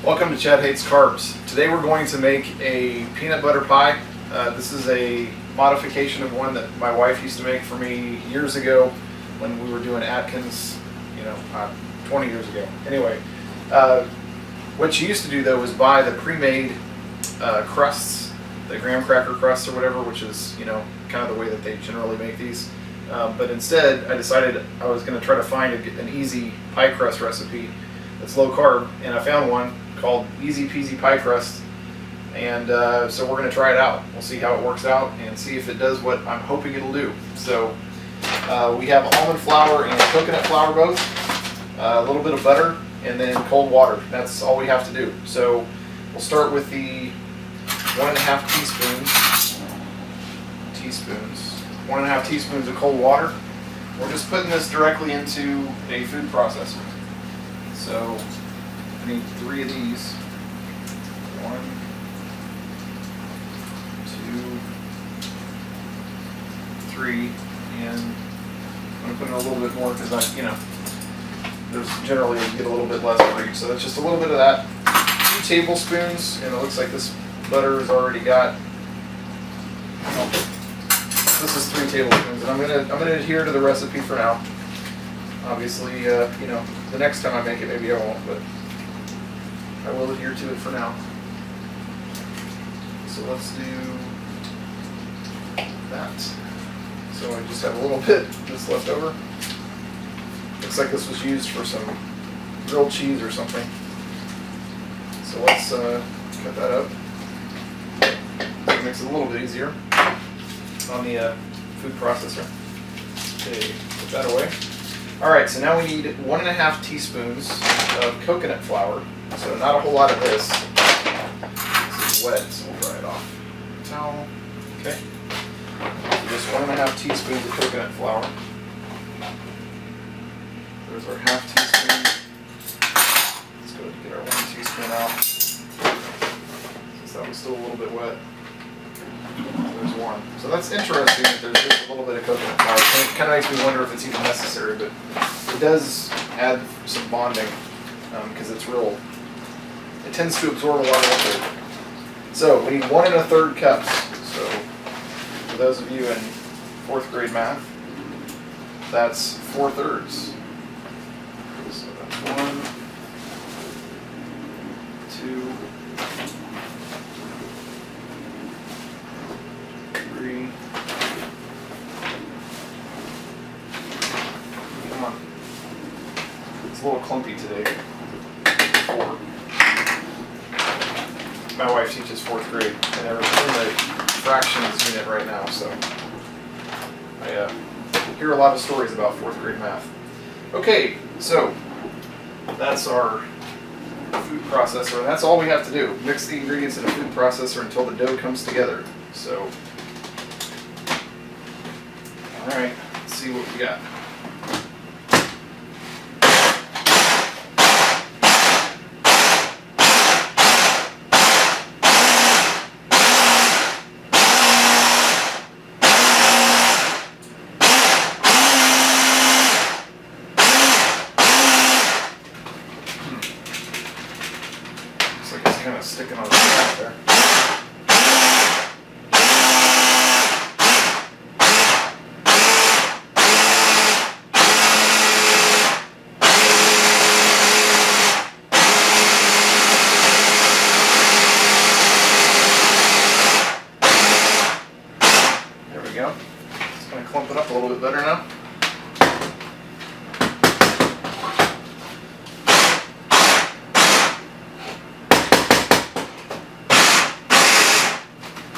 Welcome to Chad Hates Carbs. Today we're going to make a peanut butter pie. This is a modification of one that my wife used to make for me years ago when we were doing Atkins, 20 years ago. Anyway, what she used to do though was buy the pre-made crusts, the graham cracker crusts or whatever, which is, kind of the way that they generally make these. But instead, I decided I was going to try to find an easy pie crust recipe that's low carb, and I found one called Easy Peasy Pie Crust, and so we're going to try it out. We'll see how it works out and see if it does what I'm hoping it'll do. So we have almond flour and coconut flour both, a little bit of butter, and then cold water. That's all we have to do. So we'll start with the 1.5 teaspoons of cold water. We're just putting this directly into a food processor. So I need 3 of these. 1, 2, 3, and I'm going to put in a little bit more because there's generally you get a little bit less for each. So that's just a little bit of that. 2 tablespoons, and it looks like this butter has already got. This is 3 tablespoons, and I'm gonna adhere to the recipe for now. Obviously, the next time I make it, maybe I won't, but I will adhere to it for now. So let's do that. So I just have a little bit that's left over. Looks like this was used for some grilled cheese or something. So let's cut that up. It makes it a little bit easier on the food processor. Okay, put that away. Alright, so now we need 1.5 teaspoons of coconut flour. So not a whole lot of this. This is wet, so we'll dry it off. Towel. Okay. So just 1.5 teaspoons of coconut flour. There's our ½ teaspoon. Let's go get our 1 teaspoon out, since that was still a little bit wet. There's 1. So that's interesting that there's just a little bit of coconut flour. It kind of makes me wonder if it's even necessary, but it does add some bonding because it tends to absorb a lot of liquid. So we need 1 1/3 cups. So for those of you in 4th grade math, that's 4/3. So that's 1, 2, 3. Come on. It's a little clumpy today. 4. My wife teaches 4th grade, and they're in the fractions unit right now, so I hear a lot of stories about 4th grade math. Okay, so that's our food processor, and that's all we have to do. Mix the ingredients in a food processor until the dough comes together. So, alright, let's see what we got. Looks like it's kind of sticking on the side there. There we go. Just going to clump it up a little bit better now.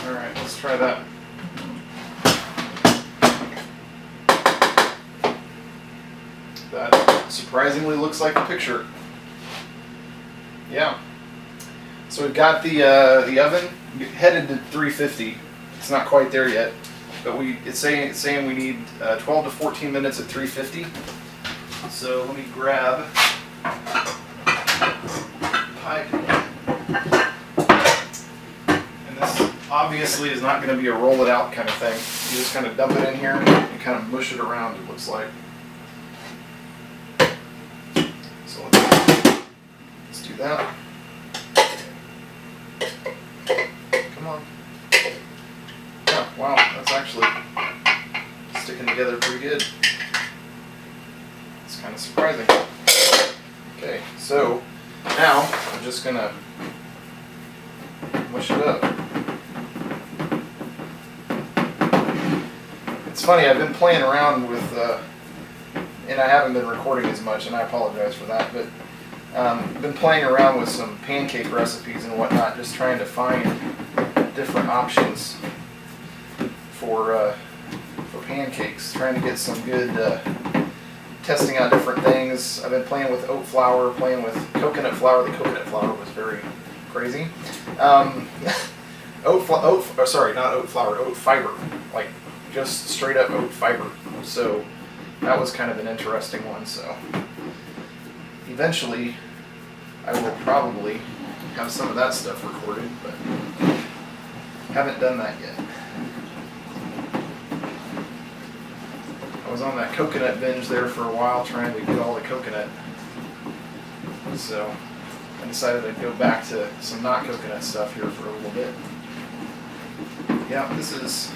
Alright, let's try that. That surprisingly looks like the picture. Yeah. So we've got the oven headed to 350. It's not quite there yet, but it's saying we need 12 to 14 minutes at 350. So let me grab pie pan. And this obviously is not going to be a roll it out kind of thing. You just kind of dump it in here and kind of mush it around, it looks like. So let's do that. actually sticking together pretty good. It's kind of surprising. Okay, so now I'm just gonna mush it up. It's funny, I've been playing around with, and I haven't been recording as much, and I apologize for that, but I've been playing around with some pancake recipes and whatnot, just trying to find different options for pancakes, trying to get some good, testing out different things. I've been playing with oat flour, playing with coconut flour. The coconut flour was very crazy. Oat fiber, like just straight up oat fiber. So that was kind of an interesting one. So eventually I will probably have some of that stuff recorded, but haven't done that yet. I was on that coconut binge there for a while trying to get all the coconut. So I decided I'd go back to some not coconut stuff here for a little bit. Yeah, this is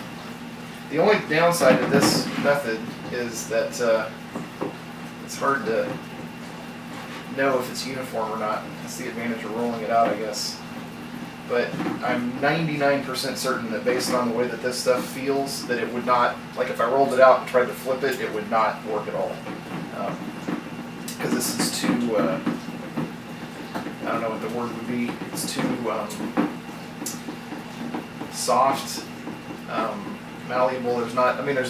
the only downside to this method is that it's hard to know if it's uniform or not. That's the advantage of rolling it out, I guess. But I'm 99% certain that based on the way that this stuff feels, that it would not, like if I rolled it out and tried to flip it, it would not work at all. Because this is too, I don't know what the word would be, it's too soft, malleable. There's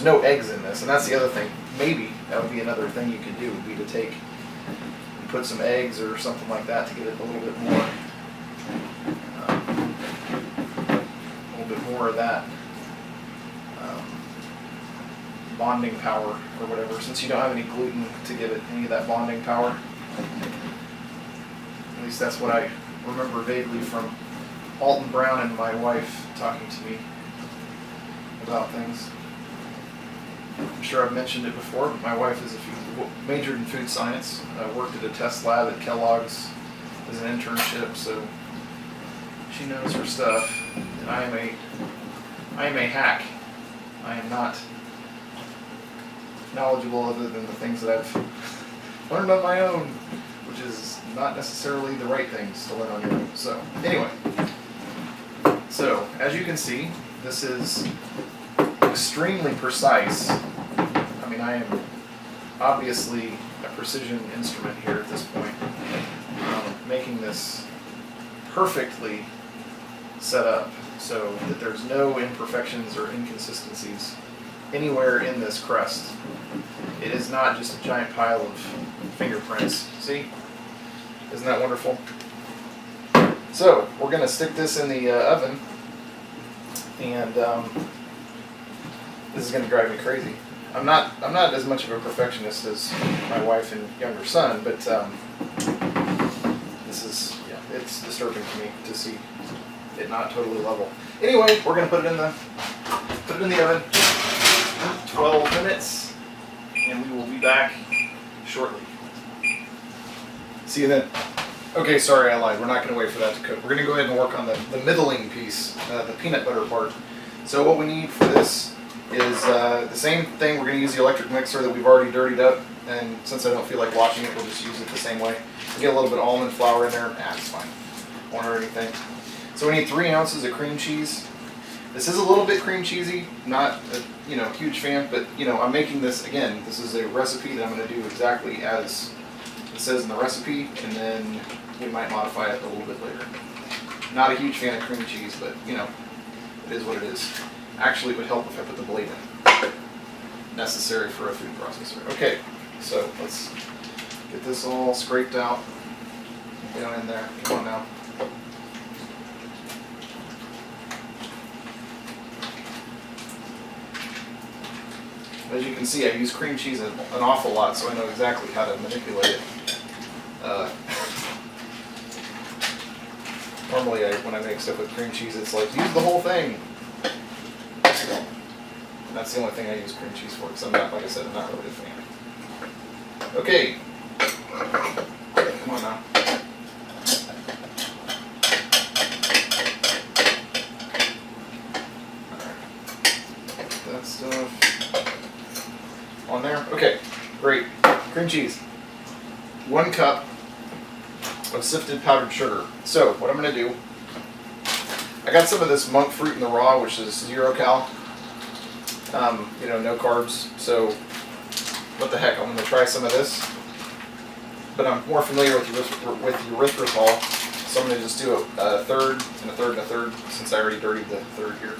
no eggs in this, and that's the other thing. Maybe that would be another thing you could do, would be to put some eggs or something like that to get it a little bit more. More of that bonding power or whatever, since you don't have any gluten to give it any of that bonding power. At least that's what I remember vaguely from Alton Brown and my wife talking to me about things. I'm sure I've mentioned it before, but my wife is majored in food science, worked at a test lab at Kellogg's as an internship, so she knows her stuff, and I am a hack. I am not knowledgeable other than the things that I've learned on my own, which is not necessarily the right things to learn on your own. So anyway, so as you can see, this is extremely precise. I mean, I am obviously a precision instrument here at this point, making this perfectly set up so that there's no imperfections or inconsistencies anywhere in this crust. It is not just a giant pile of fingerprints. See? Isn't that wonderful? So we're going to stick this in the oven, and this is going to drive me crazy. I'm not as much of a perfectionist as my wife and younger son, but this is, yeah, it's disturbing to me to see it not totally level. Anyway, we're going to put it in the oven 12 minutes, and we will be back shortly. See you then. Okay, sorry, I lied. We're not going to wait for that to cook. We're going to go ahead and work on the middling piece, the peanut butter part. So what we need for this is the same thing. We're going to use the electric mixer that we've already dirtied up, and since I don't feel like washing it, we'll just use it the same way. We'll get a little bit of almond flour in there. It's fine. Won't hurt anything. So we need 3 ounces of cream cheese. This is a little bit cream cheesy, not a huge fan, but I'm making this again. This is a recipe that I'm going to do exactly as it says in the recipe, and then we might modify it a little bit later. Not a huge fan of cream cheese, but it is what it is. Actually, it would help if I put the blade in. Necessary for a food processor. Okay, so let's get this all scraped out. Down in there. Come on now. As you can see, I use cream cheese an awful lot, so I know exactly how to manipulate it. Normally, when I make stuff with cream cheese, it's like, use the whole thing. And that's the only thing I use cream cheese for, because I'm not, like I said, I'm not really a fan. Okay. Come on now. Cream cheese. 1 cup of sifted powdered sugar. So what I'm going to do, I got some of this monk fruit in the raw, which is 0 cal. You know, no carbs. So what the heck, I'm going to try some of this. But I'm more familiar with erythritol, so I'm going to just do a third and a third and a third, since I already dirtied the third here.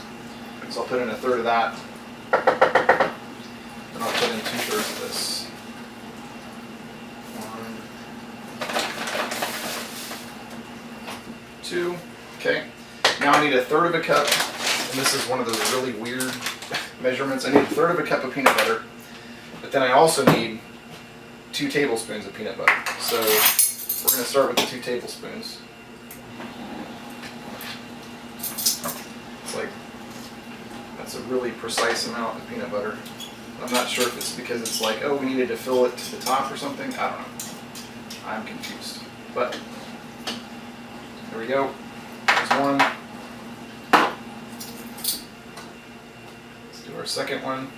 So I'll put in a third of that, and I'll put in 2/3 of this. 1, 2. Okay. Now I need a third of a cup, and this is one of those really weird measurements. I need a third of a cup of peanut butter, but then I also need 2 tablespoons of peanut butter. So we're going to start with the 2 tablespoons. It's like, that's a really precise amount of peanut butter. I'm not sure if it's because it's like, oh, we needed to fill it to the top or something. I don't know. I'm confused. But there we go. There's one. Let's do our second one.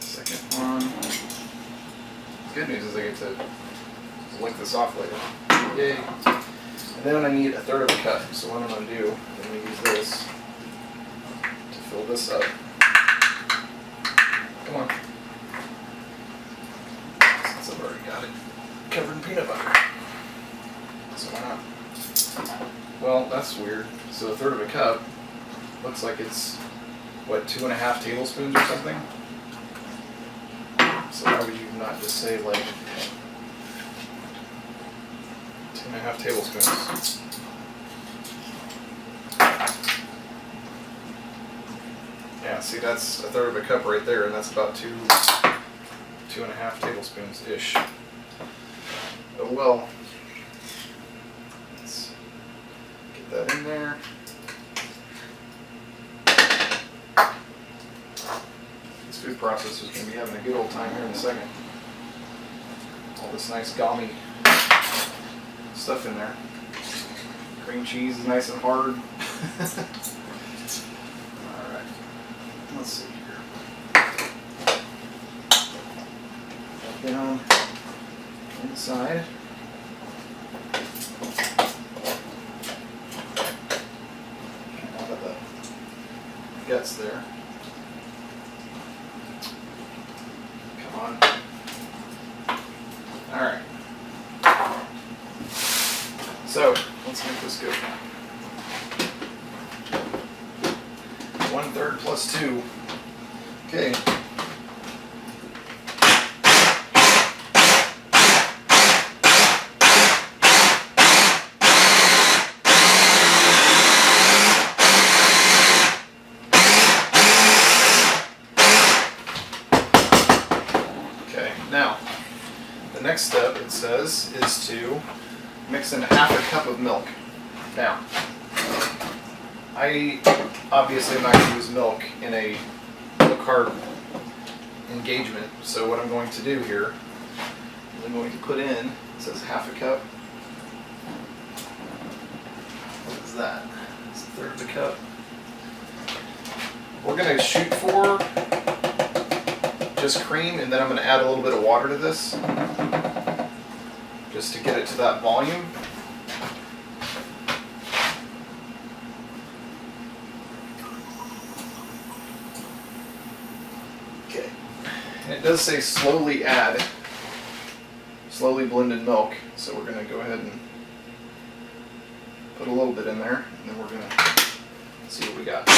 Second one. The good news is I get to lick this off later. Yay. And then I need a third of a cup. So what I'm going to do, I'm going to use this to fill this up. Come on. Since I've already got it covered in peanut butter. So why not? Well, that's weird. So a third of a cup looks like it's, what, 2.5 tablespoons or something? So why would you not just say like 2.5 tablespoons? Yeah, see, that's a third of a cup right there, and that's about 2.5 tablespoons-ish. Oh well. Let's get that in there. This food processor is going to be having a good old time here in a second. All this nice gummy stuff in there. Cream cheese is nice and hard. Alright, let's see here. Down inside. Out of the guts there. Come on. Alright. So, let's make this go. 1/3 plus 2. Okay. Okay, now, the next step, it says, is to mix in 1/2 cup of milk. Now, I obviously am not going to use milk in a low carb engagement, so what I'm going to do here is I'm going to put in, it says 1/2 cup. What is that? It's 1/3 of a cup. We're going to shoot for just cream, and then I'm going to add a little bit of water to this, just to get it to that volume. Okay. And it does say slowly add, slowly blended milk, so we're going to go ahead and put a little bit in there, and then we're going to see what we got.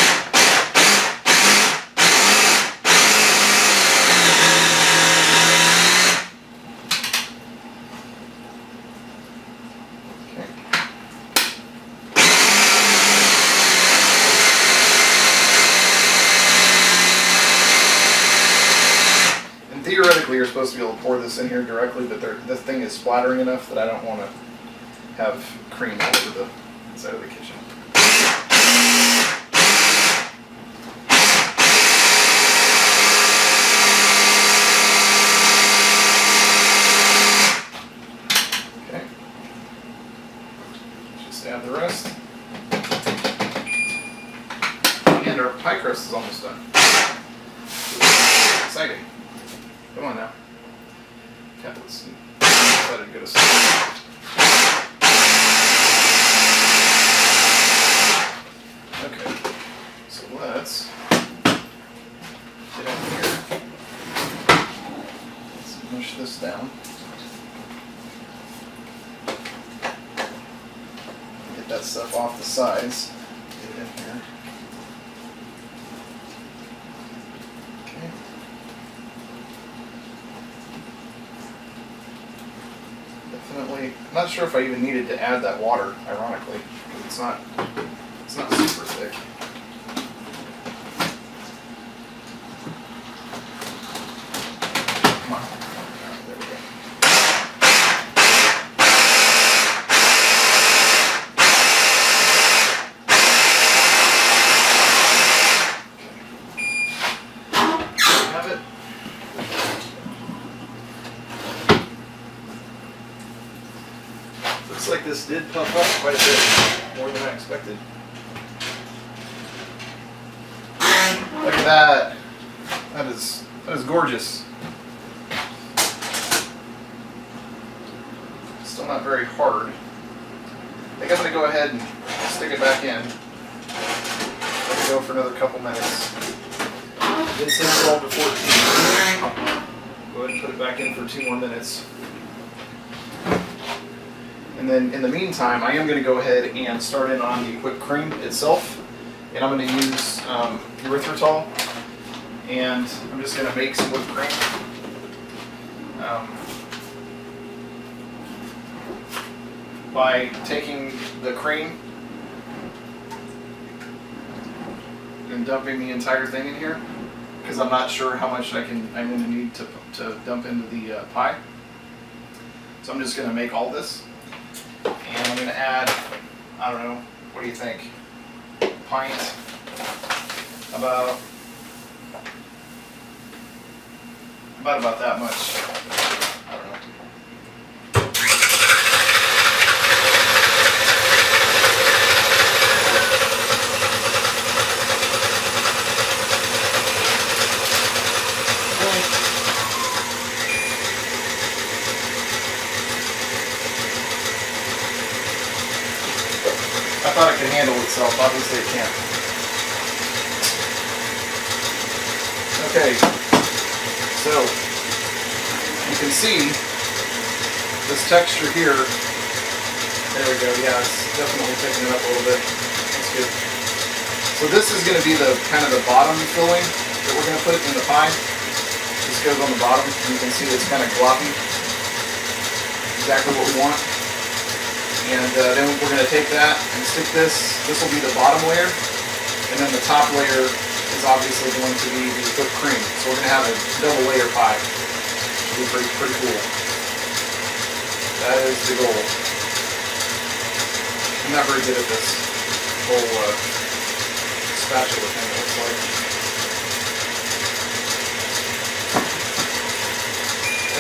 Theoretically, you're supposed to be able to pour this in here directly, but this thing is splattering enough that I don't want to have cream all over the inside of the kitchen. Okay. Just add the rest. this is almost done. Exciting. Come on now. Okay, let's see. I'm excited to get us. Okay, so let's get in here. Let's push this down. Get that stuff off the sides. Get it in here. Okay. Definitely. I'm not sure if I even needed to add that water, ironically, because it's not super thick. Come on. There we go. Have it. Looks like this did puff up quite a bit, more than I expected. Look at that. That is gorgeous. Still not very hard. I think I'm going to go ahead and stick it back in. Let it go for another couple minutes. Did set 12 to 14. Go ahead and put it back in for 2 more minutes. And then in the meantime, I am going to go ahead and start in on the whipped cream itself. And I'm going to use erythritol. And I'm just going to make some whipped cream. By taking the cream and dumping the entire thing in here, because I'm not sure how much I'm going to need to dump into the pie. So I'm just going to make all this. And I'm going to add, I don't know, what do you think? A pint, about that much. I don't know. I thought it could handle itself. Obviously it can't. Okay, so you can see this texture here. There we go. Yeah, it's definitely picking it up a little bit. That's good. So this is going to be the kind of the bottom filling that we're going to put in the pie. This goes on the bottom. You can see it's kind of gloppy. Exactly what we want. And then we're going to take that and stick this. This will be the bottom layer, and then the top layer is obviously going to be the whipped cream. So we're going to have a double layer pie. It'll be pretty cool. That is the goal. I'm not very good at this whole spatula thing, it looks like.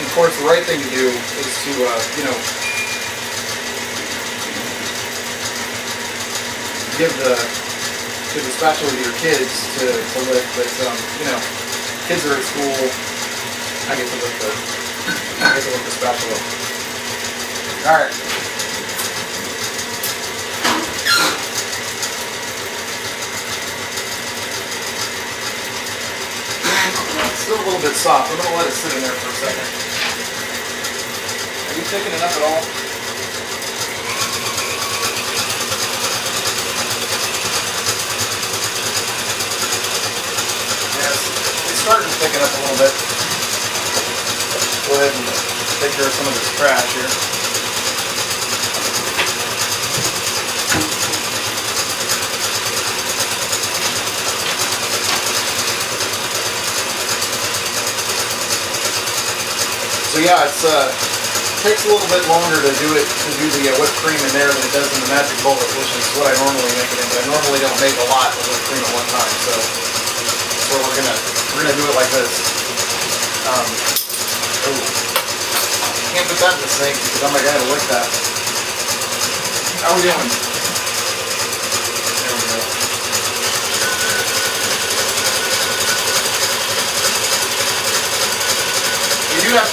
And of course, the right thing to do is to, give the spatula to your kids to lift, but kids are at school. I get to lift the spatula. All right. It's still a little bit soft. I'm gonna let it sit in there for a second. Are you thick enough at all? Starting to thicken up a little bit. Go ahead and take care of some of this trash here. So yeah, it takes a little bit longer to do the whipped cream in there than it does in the magic bullet, which is what I normally make it in. But I normally don't make a lot of whipped cream at one time, so we're gonna do it like this. Can't put that in the sink because I'm not gonna lick that. How are we doing? There we go.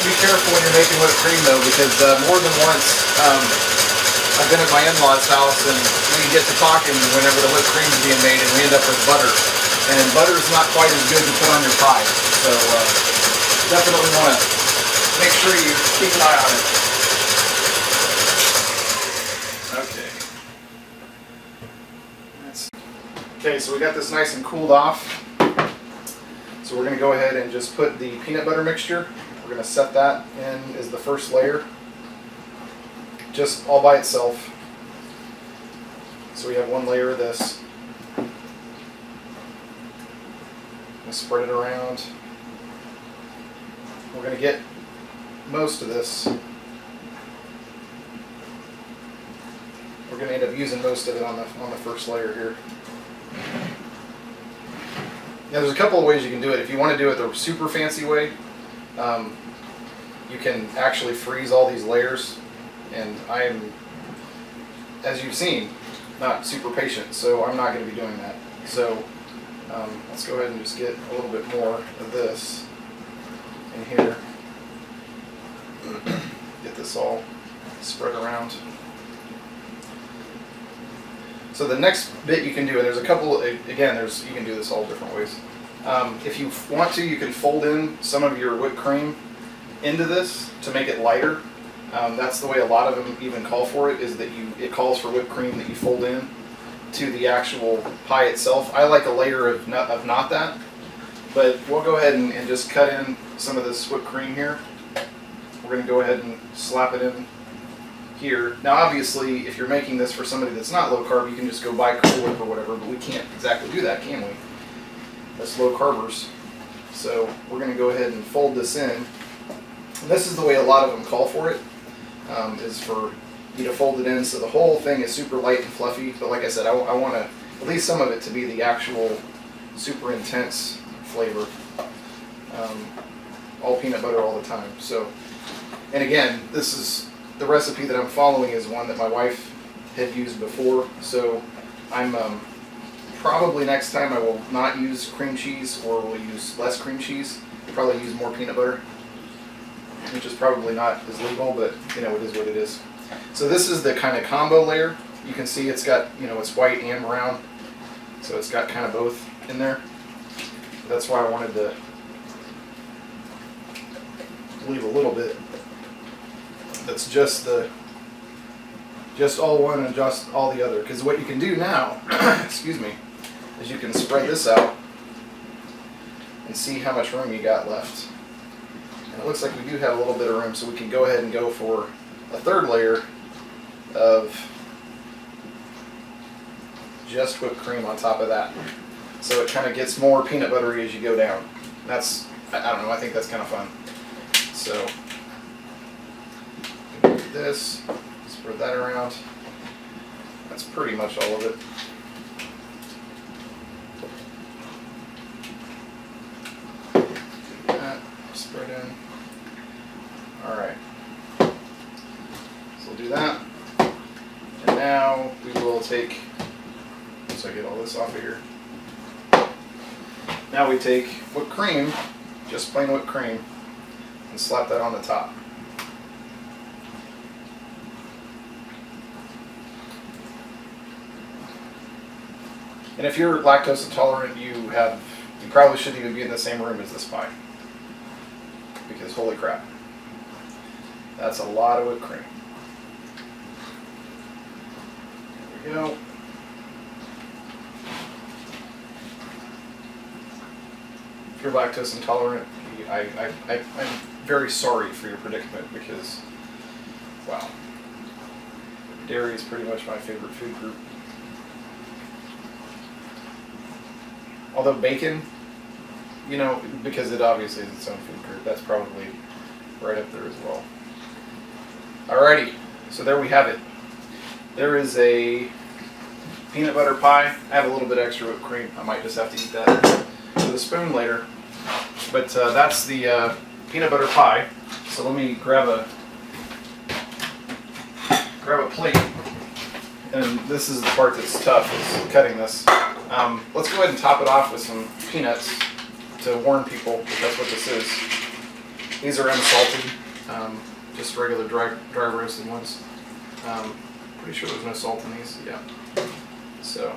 to be careful when you're making whipped cream though, because more than once I've been at my in-laws' house and we get to talking whenever the whipped cream's being made and we end up with butter. And butter is not quite as good to put on your pie. So definitely want to make sure you keep an eye on it. Okay. Okay, so we got this nice and cooled off. So we're going to go ahead and just put the peanut butter mixture. We're going to set that in as the first layer, just all by itself. So we have one layer of this. And spread it around. We're going to get most of this. We're going to end up using most of it on the first layer here. Now there's a couple of ways you can do it. If you want to do it the super fancy way, you can actually freeze all these layers, and I am, as you've seen, not super patient, so I'm not going to be doing that. So let's go ahead and just get a little bit more of this in here. Get this all spread around. So the next bit you can do, and there's a couple, again, you can do this all different ways. If you want to, you can fold in some of your whipped cream into this to make it lighter. That's the way a lot of them even call for it, is that it calls for whipped cream that you fold in to the actual pie itself. I like a layer of not that, but we'll go ahead and just cut in some of this whipped cream here. We're going to go ahead and slap it in here. Now obviously if you're making this for somebody that's not low carb, you can just go buy Cool Whip or whatever, but we can't exactly do that, can we? That's low carbers. So we're going to go ahead and fold this in. And this is the way a lot of them call for it, is for you to fold it in so the whole thing is super light and fluffy. But like I said, I want at least some of it to be the actual super intense flavor. All peanut butter all the time. So, and again, this is the recipe that I'm following is one that my wife had used before, so I'm probably next time I will not use cream cheese, or will use less cream cheese. I'll probably use more peanut butter, which is probably not as legal, but you know, it is what it is. So this is the kind of combo layer. You can see it's got, you know, it's white and brown, so it's got kind of both in there. That's why I wanted to leave a little bit that's just all one and just all the other, because what you can do now excuse me, is you can spread this out and see how much room you got left. And it looks like we do have a little bit of room, so we can go ahead and go for a third layer of just whipped cream on top of that, so it kind of gets more peanut buttery as you go down. That's, I don't know, I think that's kind of fun. So this, spread that around. That's pretty much all of it. That spread in. Alright. So we'll do that. And now we will take, so I get all this off of here. Now we take whipped cream, just plain whipped cream, and slap that on the top. And if you're lactose intolerant, you probably shouldn't even be in the same room as this pie, because holy crap, that's a lot of whipped cream. There we go. If you're lactose intolerant, I'm very sorry for your predicament, because, wow, dairy is pretty much my favorite food group. Although bacon, you know, because it obviously is its own food group, that's probably right up there as well. Alrighty, so there we have it. There is a peanut butter pie. I have a little bit extra whipped cream. I might just have to eat that with a spoon later. But that's the peanut butter pie. So let me grab a plate. And this is the part that's tough, is cutting this. Let's go ahead and top it off with some peanuts to warn people that that's what this is. These are unsalted, just regular dry roasted ones. Pretty sure there's no salt in these, yeah. So,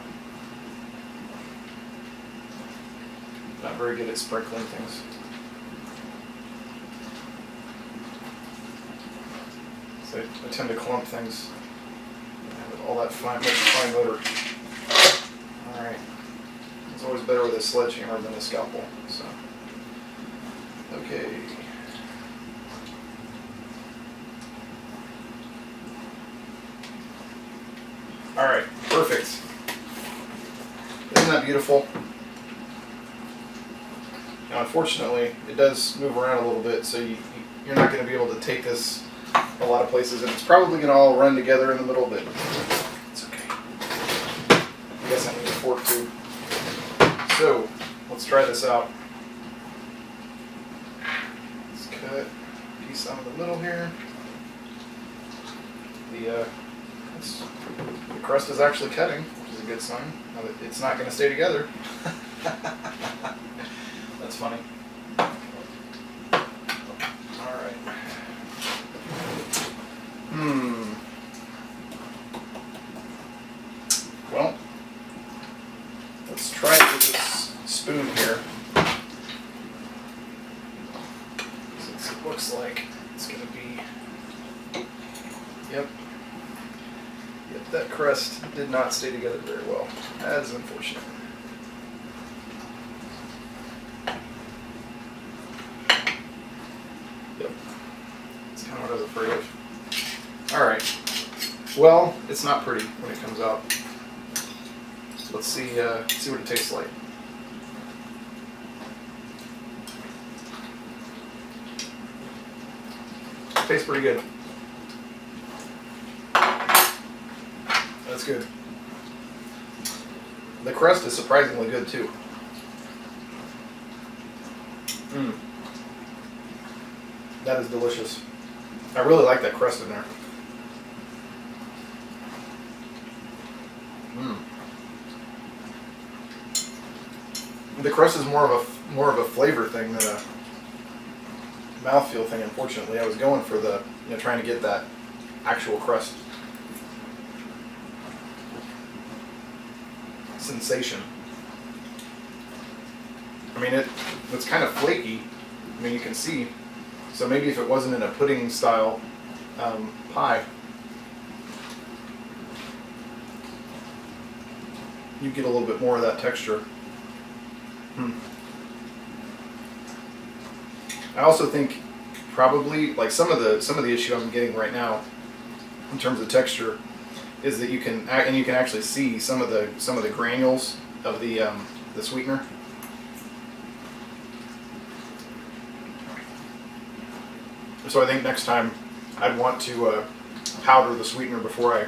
not very good at sprinkling things. So I tend to clump things with all that fine motor. Alright. It's always better with a sledgehammer than a scalpel. So, okay. Alright, perfect. Isn't that beautiful? Now, unfortunately, it does move around a little bit, so you're not going to be able to take this a lot of places, and it's probably going to all run together in the middle, but it's okay. I guess I need a fork too. So, let's try this out. Let's cut a piece out of the middle here. The crust is actually cutting, which is a good sign. Now that it's not going to stay together. That's funny. Alright. Well, let's try it with this spoon here. Since it looks like it's going to be... Yep, that crust did not stay together very well. That is unfortunate. Yep, that's kind of what I was afraid of. Alright, well, it's not pretty when it comes out. Let's see what it tastes like. It tastes pretty good. That's good. The crust is surprisingly good too. That is delicious. I really like that crust in there. The crust is more of a flavor thing than a mouthfeel thing. Unfortunately, I was going for the trying to get that actual crust sensation. I mean, it's kind of flaky. I mean, you can see. So maybe if it wasn't in a pudding style pie, you get a little bit more of that texture. I also think probably like some of the issue I'm getting right now in terms of texture is that you can actually see some of the granules of the sweetener. So I think next time I'd want to powder the sweetener before I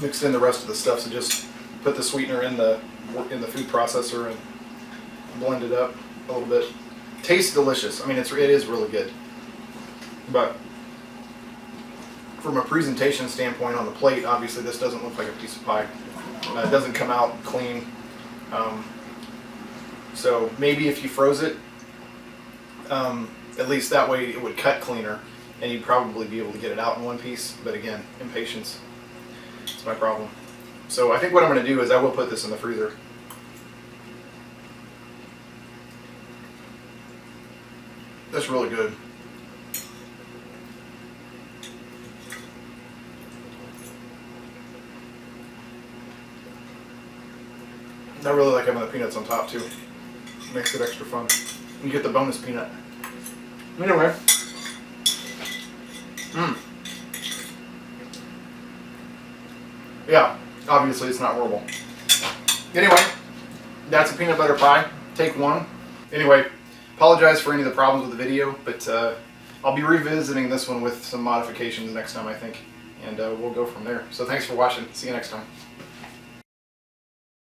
mix in the rest of the stuff. So just put the sweetener in the food processor and blend it up a little bit. Tastes delicious. I mean, it is really good. But from a presentation standpoint on the plate, obviously this doesn't look like a piece of pie. It doesn't come out clean. So maybe if you froze it, at least that way it would cut cleaner, and you'd probably be able to get it out in one piece. But again, impatience. It's my problem. So I think what I'm going to do is I will put this in the freezer. That's really good. I really like having the peanuts on top too. Makes it extra fun. You get the bonus peanut. Anyway. Yeah, obviously it's not horrible. Anyway, that's a peanut butter pie. Take one. Anyway, apologize for any of the problems with the video, but I'll be revisiting this one with some modifications next time, I think. And we'll go from there. So thanks for watching. See you next time.